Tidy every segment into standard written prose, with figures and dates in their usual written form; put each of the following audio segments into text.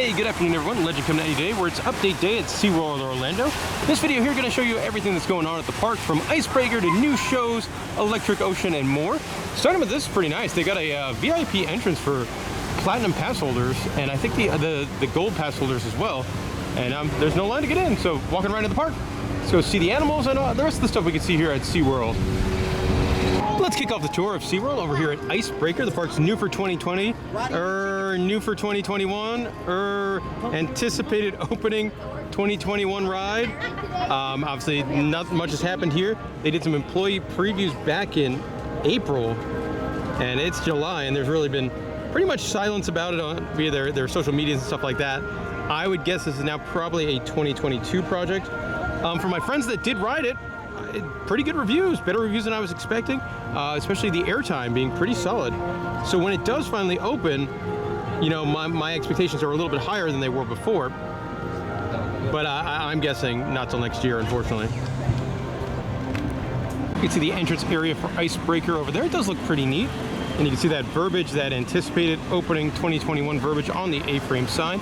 Hey, good afternoon everyone, Legend coming at you today where it's update day at SeaWorld Orlando. This video here going to show you everything that's going on at the park, from icebreaker to new shows, electric ocean, and more. Starting with this is pretty nice. They got a VIP entrance for platinum pass holders, and I think the gold pass holders as well. And there's no line to get in, so walking right into the park. Let's go see the animals and the rest of the stuff we can see here at SeaWorld. Let's kick off the tour of SeaWorld over here at Icebreaker. The park's new for 2020, new for 2021, anticipated opening 2021 ride. Obviously, not much has happened here. They did some employee previews back in April, and it's July, and there's really been pretty much silence about it via their social medias and stuff like that. I would guess this is now probably a 2022 project. For my friends that did ride it, pretty good reviews, better reviews than I was expecting, especially the airtime being pretty solid. So when it does finally open, you know, my expectations are a little bit higher than they were before, but I'm guessing not till next year, unfortunately. You can see the entrance area for Icebreaker over there. It does look pretty neat, and you can see that verbiage, that anticipated opening 2021 verbiage on the A-frame sign.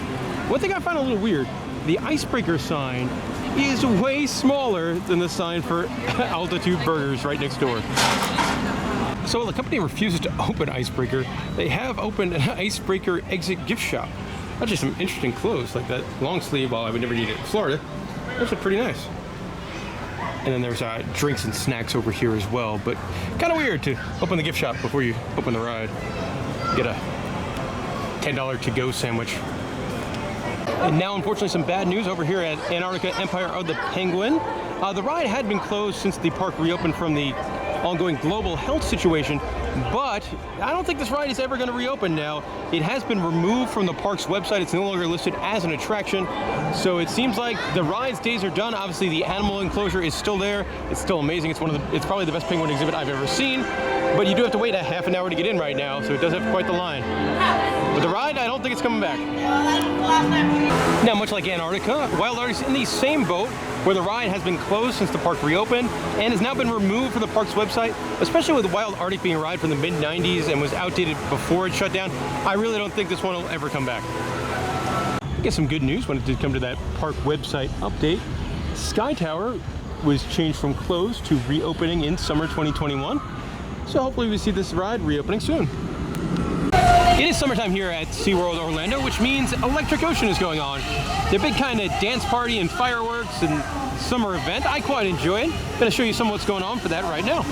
One thing I find a little weird, the Icebreaker sign is way smaller than the sign for Altitude Burgers right next door. So while the company refuses to open Icebreaker, they have opened an Icebreaker exit gift shop. That's just some interesting clothes, like that long sleeve, while I would never need it in Florida. Those are pretty nice. And then there's drinks and snacks over here as well, but kind of weird to open the gift shop before you open the ride. Get a $10 to-go sandwich. And now, unfortunately, some bad news over here at Antarctica Empire of the Penguin. The ride had been closed since the park reopened from the ongoing global health situation, but I don't think this ride is ever going to reopen now. It has been removed from the park's website. It's no longer listed as an attraction, so it seems like the ride's days are done. Obviously, the animal enclosure is still there. It's still amazing. It's probably the best penguin exhibit I've ever seen, but you do have to wait a half an hour to get in right now, so it does have quite the line. But the ride, I don't think it's coming back. Now, much like Antarctica, Wild Arctic's in the same boat, where the ride has been closed since the park reopened and has now been removed from the park's website, especially with Wild Arctic being a ride from the mid-90s and was outdated before it shut down. I really don't think this one will ever come back. I guess some good news when it did come to that park website update. Sky Tower was changed from closed to reopening in summer 2021. So hopefully we see this ride reopening soon. It is summertime here at SeaWorld Orlando, which means Electric Ocean is going on. The big kind of dance party and fireworks and summer event. I quite enjoy it. I'm going to show you some of what's going on for that right now.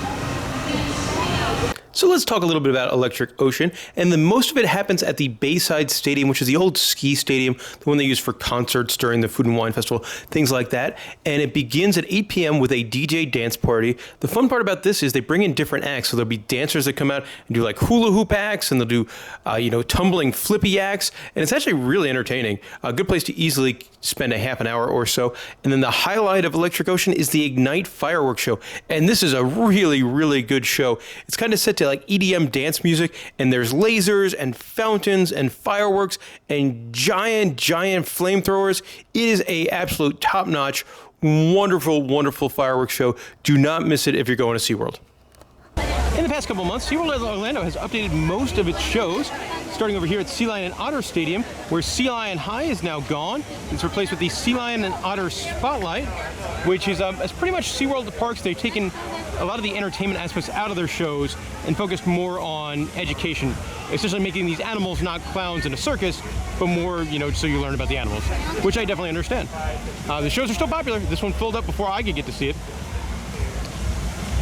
So let's talk a little bit about Electric Ocean, and most of it happens at the Bayside Stadium, which is the old ski stadium, the one they use for concerts during the Food and Wine Festival, things like that. And it begins at 8 p.m. with a DJ dance party. The fun part about this is they bring in different acts, so there'll be dancers that come out and do like hula hoop acts, and they'll do tumbling flippy acts, and it's actually really entertaining. A good place to easily spend a half an hour or so. And then the highlight of Electric Ocean is the Ignite fireworks show, and this is a really, really good show. It's kind of set to like EDM dance music, and there's lasers and fountains and fireworks and giant flamethrowers. It is a absolute top-notch, wonderful fireworks show. Do not miss it if you're going to SeaWorld. In the past couple months, SeaWorld Orlando has updated most of its shows, starting over here at Sea Lion and Otter Stadium, where Sea Lion High is now gone. It's replaced with the Sea Lion and Otter Spotlight, which is as pretty much SeaWorld parks. They've taken a lot of the entertainment aspects out of their shows and focused more on education, essentially making these animals not clowns in a circus, but more, so you learn about the animals, which I definitely understand. The shows are still popular. This one filled up before I could get to see it.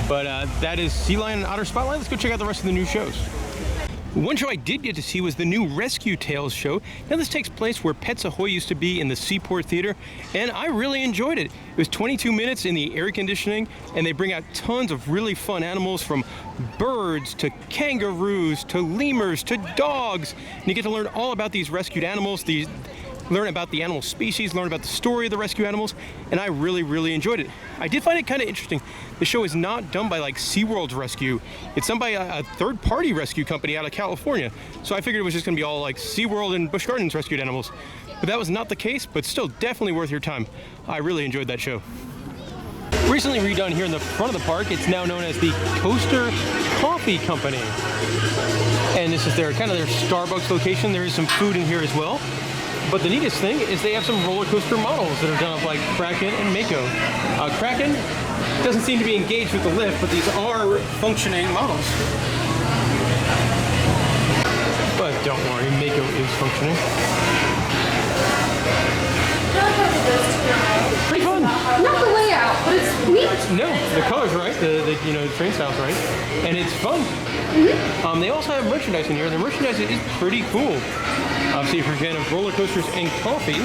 But that is Sea Lion and Otter Spotlight. Let's go check out the rest of the new shows. One show I did get to see was the new Rescue Tales show. Now this takes place where Pets Ahoy used to be in the Seaport Theater, and I really enjoyed it. It was 22 minutes in the air conditioning, and they bring out tons of really fun animals, from birds to kangaroos to lemurs to dogs. And you get to learn all about these rescued animals, learn about the animal species, learn about the story of the rescue animals, and I really enjoyed it. I did find it kind of interesting. The show is not done by like SeaWorld's Rescue. It's done by a third-party rescue company out of California. So I figured it was just gonna be all like SeaWorld and Busch Gardens rescued animals. But that was not the case, but still definitely worth your time. I really enjoyed that show. Recently redone here in the front of the park, it's now known as the Coaster Coffee Company. And this is kind of their Starbucks location. There is some food in here as well. But the neatest thing is they have some roller coaster models that are done of like Kraken and Mako. Kraken doesn't seem to be engaged with the lift, but these are functioning models. But don't worry, Mako is functioning. Pretty fun. Not the layout, but it's neat. No, the color's right, the train style's right, and it's fun. They also have merchandise in here. The merchandise is pretty cool. Obviously, if you're a fan of roller coasters and coffee,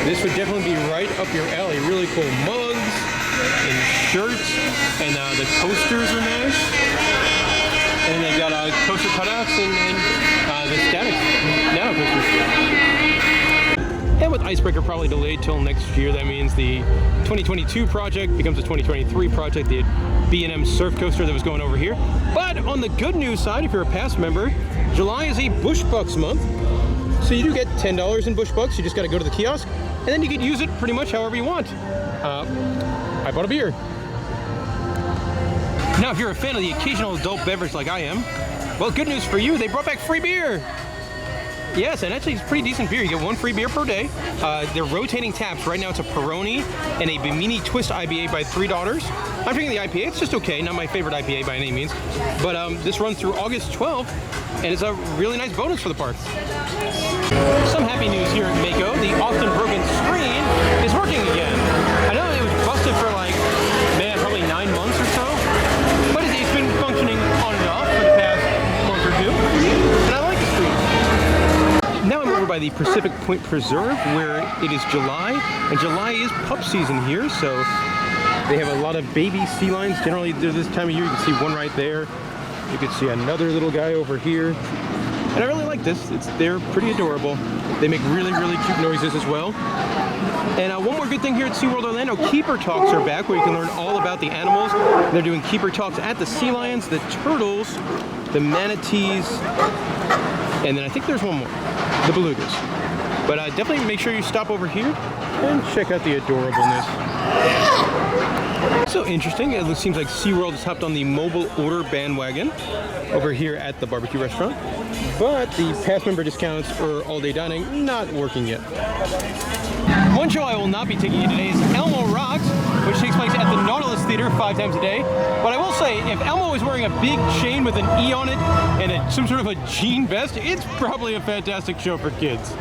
this would definitely be right up your alley. Really cool mugs and shirts, and the coasters are nice. And they've got coaster cutouts and the static nano coasters. And with Icebreaker probably delayed till next year, that means the 2022 project becomes a 2023 project, the B&M surf coaster that was going over here. But on the good news side, if you're a past member, July is a Bush Bucks month. So you do get $10 in Bush Bucks. You just got to go to the kiosk, and then you can use it pretty much however you want. I bought a beer. Now, if you're a fan of the occasional adult beverage like I am, well, good news for you, they brought back free beer. Yes, and actually it's pretty decent beer. You get one free beer per day. They're rotating taps. Right now it's a Peroni and a Bimini Twist IPA by Three Daughters. I'm drinking the IPA. It's just okay. Not my favorite IPA by any means. But this runs through August 12th, and it's a really nice bonus for the park. Some happy news here at Mako. The often broken screen is working again. I know it was busted for probably 9 months or so, but it's been functioning on and off for the past month or two, and I like the screen. Now I'm over by the Pacific Point Preserve, where it is July, and July is pup season here, so they have a lot of baby sea lions. Generally, this time of year, you can see one right there. You can see another little guy over here. And I really like this. They're pretty adorable. They make really, really cute noises as well. And one more good thing here at SeaWorld Orlando, Keeper Talks are back, where you can learn all about the animals. They're doing Keeper Talks at the sea lions, the turtles, the manatees, and then I think there's one more, the belugas. But definitely make sure you stop over here and check out the adorableness. So interesting, it seems like SeaWorld has hopped on the mobile order bandwagon over here at the barbecue restaurant. But the past member discounts for all-day dining, not working yet. One show I will not be taking you today is Elmo Rocks, which takes place at the Nautilus Theater 5 times a day. But I will say, if Elmo is wearing a big chain with an E on it and some sort of a jean vest, it's probably a fantastic show for kids.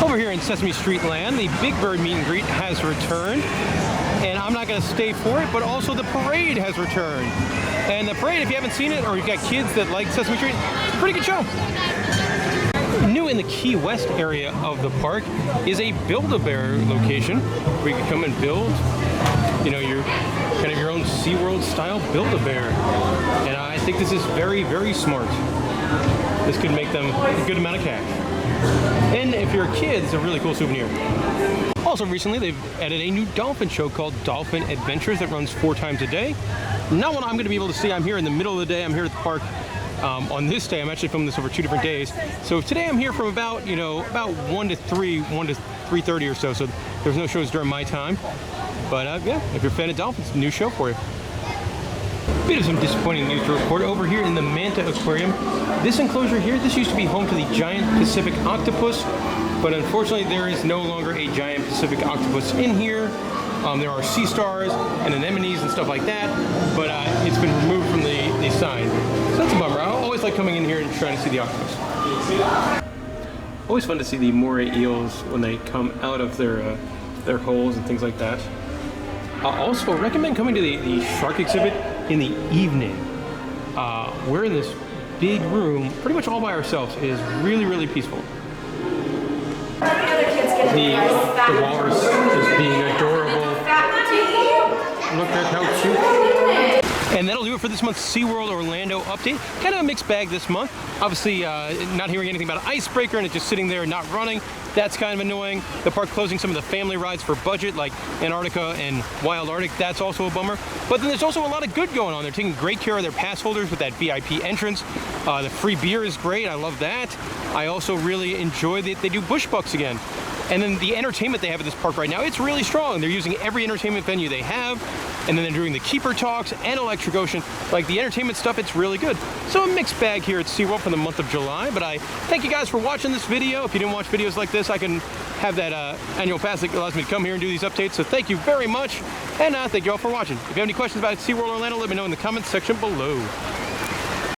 Over here in Sesame Street Land, the Big Bird meet and greet has returned. And I'm not going to stay for it, but also the parade has returned. And the parade, if you haven't seen it, or you've got kids that like Sesame Street, it's a pretty good show. New in the Key West area of the park is a Build-A-Bear location where you can come and build, your kind of your own SeaWorld style Build-A-Bear. And I think this is very, very smart. This could make them a good amount of cash. And if you're a kid, it's a really cool souvenir. Also recently, they've added a new dolphin show called Dolphin Adventures that runs 4 times a day. Not one I'm going to be able to see. I'm here in the middle of the day. I'm here at the park on this day. I'm actually filming this over 2 different days. So today I'm here from about 1 to 3:30 or so. So there's no shows during my time. But yeah, if you're a fan of dolphins, new show for you. Bit of some disappointing news to report over here in the Manta Aquarium. This enclosure here, this used to be home to the giant Pacific octopus, but unfortunately there is no longer a giant Pacific octopus in here. There are sea stars and anemones and stuff like that, but it's been removed from the sign. So that's a bummer. I always like coming in here and trying to see the octopus. Always fun to see the moray eels when they come out of their holes and things like that. Also recommend coming to the shark exhibit in the evening. We're in this big room, pretty much all by ourselves. It is really, really peaceful. The walrus is being adorable. Look at how cute. And that'll do it for this month's SeaWorld Orlando update. Kind of a mixed bag this month. Obviously, not hearing anything about Icebreaker and it just sitting there not running. That's kind of annoying. The park closing some of the family rides for budget, like Antarctica and Wild Arctic. That's also a bummer. But then there's also a lot of good going on. They're taking great care of their pass holders with that VIP entrance. The free beer is great. I love that. I also really enjoy that they do Bush Bucks again. And then the entertainment they have at this park right now, it's really strong. They're using every entertainment venue they have, and then they're doing the keeper talks and electric ocean. Like the entertainment stuff, it's really good. So a mixed bag here at SeaWorld for the month of July, but I thank you guys for watching this video. If you didn't watch videos like this, I can have that annual pass that allows me to come here and do these updates. So thank you very much, and thank you all for watching. If you have any questions about SeaWorld Orlando, let me know in the comments section below.